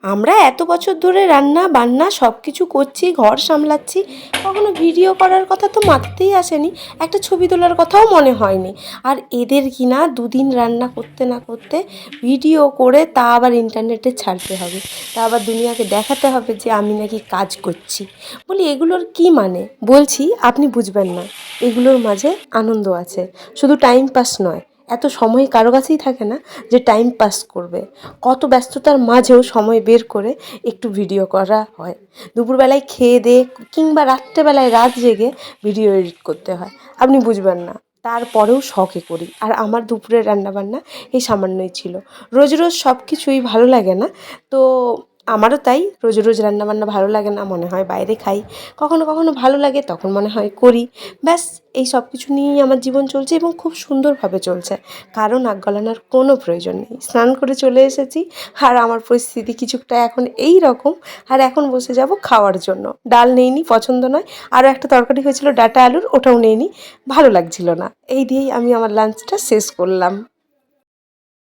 আমরা এত বছর ধরে রান্না বান্না সব কিছু করছি, ঘর সামলাচ্ছি, কখনো ভিডিও করার কথা তো মাথাতেই আসেনি, একটা ছবি তোলার কথাও মনে হয়নি। আর এদের কি না দুদিন রান্না করতে না করতে ভিডিও করে তা আবার ইন্টারনেটে ছাড়তে হবে, তা আবার দুনিয়াকে দেখাতে হবে যে আমি নাকি কাজ করছি। বলি এগুলোর কি মানে? বলছি আপনি বুঝবেন না, এগুলোর মাঝে আনন্দ আছে, শুধু টাইম পাস নয়। এত সময় কারো কাছেই থাকে না যে টাইম পাস করবে। কত ব্যস্ততার মাঝেও সময় বের করে একটু ভিডিও করা হয়। দুপুরবেলায় খেয়ে দিয়ে কিংবা রাত্রেবেলায় রাত জেগে ভিডিও এডিট করতে হয়, আপনি বুঝবেন না। তারপরেও শখে করি। আর আমার দুপুরের রান্নাবান্না এই সামান্যই ছিল। রোজ রোজ সব কিছুই ভালো লাগে না। তো আমারও তাই, রোজ রোজ রান্নাবান্না ভালো লাগে না, মনে হয় বাইরে খাই। কখনো কখনো ভালো লাগে, তখন মনে হয় করি। ব্যাস, এই সব কিছু নিয়েই আমার জীবন চলছে এবং খুব সুন্দরভাবে চলছে। কারো নাক গলানোর কোনো প্রয়োজন নেই। স্নান করে চলে এসেছি, আর আমার পরিস্থিতি কিছুটা এখন এই রকম। আর এখন বসে যাব খাওয়ার জন্য। ডাল নেইনি, পছন্দ নয়। আরও একটা তরকারি হয়েছিল ডাঁটা আলুর, ওটাও নেইনি, ভালো লাগছিল না। এই দিয়েই আমি আমার লাঞ্চটা শেষ করলাম।